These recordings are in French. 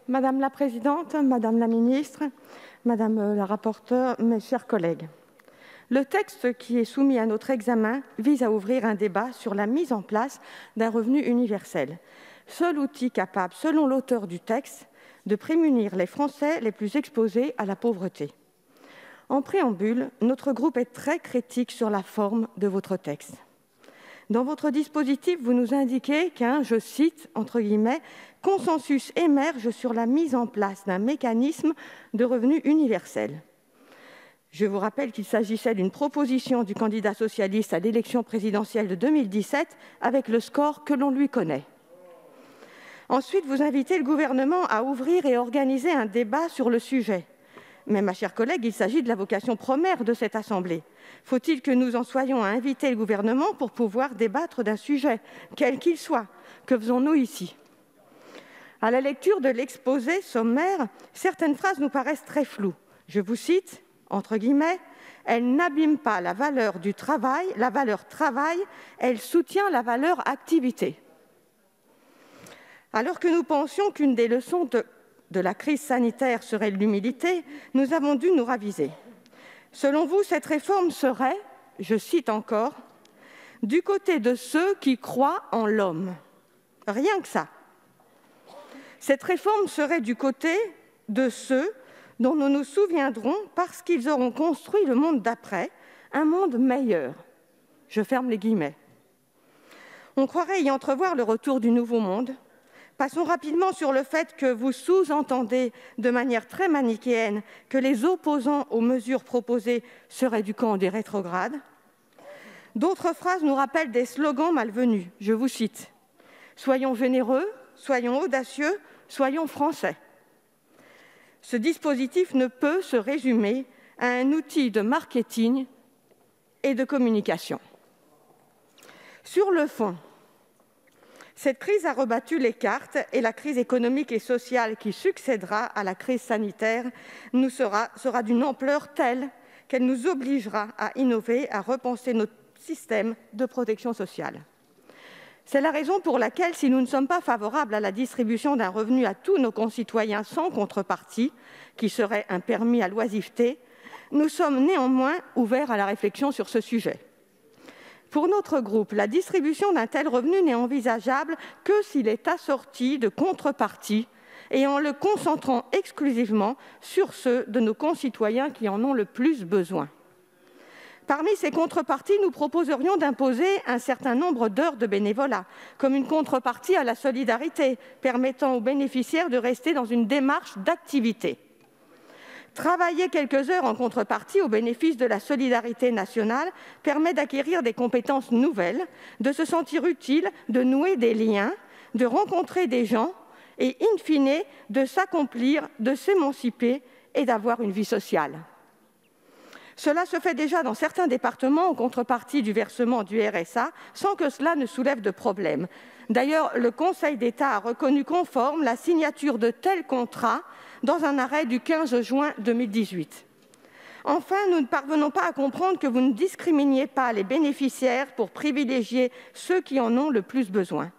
Madame la présidente, madame la ministre, madame la rapporteure, mes chers collègues, le texte qui est soumis à notre examen vise à ouvrir un débat sur la mise en place d'un revenu universel, seul outil capable, selon l'auteur du texte, de prémunir les Français les plus exposés à la pauvreté. En préambule, notre groupe est très critique sur la forme de votre texte. Dans votre dispositif, vous nous indiquez qu'un, je cite, entre guillemets, « consensus émerge sur la mise en place d'un mécanisme de revenu universel ». Je vous rappelle qu'il s'agissait d'une proposition du candidat socialiste à l'élection présidentielle de 2017 avec le score que l'on lui connaît. Ensuite, vous invitez le gouvernement à ouvrir et organiser un débat sur le sujet. Mais, ma chère collègue, il s'agit de la vocation première de cette Assemblée. Faut-il que nous en soyons à inviter le gouvernement pour pouvoir débattre d'un sujet, quel qu'il soit? Que faisons-nous ici? À la lecture de l'exposé sommaire, certaines phrases nous paraissent très floues. Je vous cite, entre guillemets, « Elle n'abîme pas la valeur du travail, la valeur travail, elle soutient la valeur activité ». Alors que nous pensions qu'une des leçons de la crise sanitaire serait l'humilité, nous avons dû nous raviser. Selon vous, cette réforme serait, je cite encore, « du côté de ceux qui croient en l'homme ». Rien que ça. Cette réforme serait du côté de ceux dont nous nous souviendrons parce qu'ils auront construit le monde d'après, un monde meilleur. Je ferme les guillemets. On croirait y entrevoir le retour du nouveau monde. Passons rapidement sur le fait que vous sous-entendez de manière très manichéenne que les opposants aux mesures proposées seraient du camp des rétrogrades. D'autres phrases nous rappellent des slogans malvenus. Je vous cite : « Soyons généreux, soyons audacieux, soyons français ». Ce dispositif ne peut se résumer à un outil de marketing et de communication. Sur le fond, cette crise a rebattu les cartes et la crise économique et sociale qui succédera à la crise sanitaire sera d'une ampleur telle qu'elle nous obligera à innover, à repenser notre système de protection sociale. C'est la raison pour laquelle, si nous ne sommes pas favorables à la distribution d'un revenu à tous nos concitoyens sans contrepartie, qui serait un permis à l'oisiveté, nous sommes néanmoins ouverts à la réflexion sur ce sujet. Pour notre groupe, la distribution d'un tel revenu n'est envisageable que s'il est assorti de contreparties et en le concentrant exclusivement sur ceux de nos concitoyens qui en ont le plus besoin. Parmi ces contreparties, nous proposerions d'imposer un certain nombre d'heures de bénévolat, comme une contrepartie à la solidarité, permettant aux bénéficiaires de rester dans une démarche d'activité. Travailler quelques heures en contrepartie au bénéfice de la solidarité nationale permet d'acquérir des compétences nouvelles, de se sentir utile, de nouer des liens, de rencontrer des gens et, in fine, de s'accomplir, de s'émanciper et d'avoir une vie sociale. Cela se fait déjà dans certains départements en contrepartie du versement du RSA, sans que cela ne soulève de problème. D'ailleurs, le Conseil d'État a reconnu conforme la signature de tels contrats dans un arrêt du 15 juin 2018. Enfin, nous ne parvenons pas à comprendre que vous ne discriminiez pas les bénéficiaires pour privilégier ceux qui en ont le plus besoin.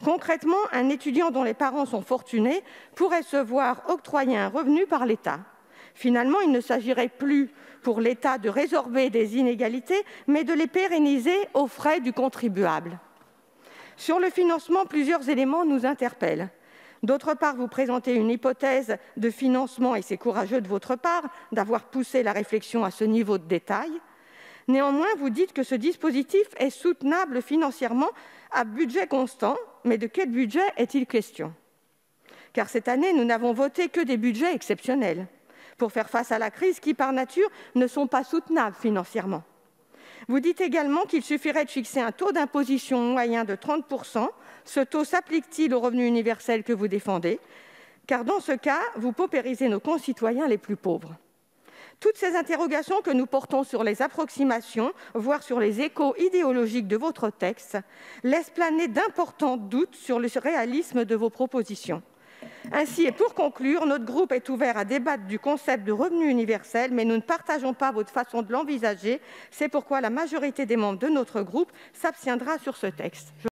Concrètement, un étudiant dont les parents sont fortunés pourrait se voir octroyer un revenu par l'État. Finalement, il ne s'agirait plus pour l'État de résorber des inégalités, mais de les pérenniser aux frais du contribuable. Sur le financement, plusieurs éléments nous interpellent. D'autre part, vous présentez une hypothèse de financement, et c'est courageux de votre part d'avoir poussé la réflexion à ce niveau de détail. Néanmoins, vous dites que ce dispositif est soutenable financièrement à budget constant, mais de quel budget est-il question? Car cette année, nous n'avons voté que des budgets exceptionnels pour faire face à la crise qui, par nature, ne sont pas soutenables financièrement. Vous dites également qu'il suffirait de fixer un taux d'imposition moyen de 30 %. Ce taux s'applique-t-il au revenu universel que vous défendez? Car dans ce cas, vous paupérisez nos concitoyens les plus pauvres. Toutes ces interrogations que nous portons sur les approximations, voire sur les échos idéologiques de votre texte, laissent planer d'importants doutes sur le réalisme de vos propositions. Ainsi, et pour conclure, notre groupe est ouvert à débattre du concept de revenu universel, mais nous ne partageons pas votre façon de l'envisager. C'est pourquoi la majorité des membres de notre groupe s'abstiendra sur ce texte.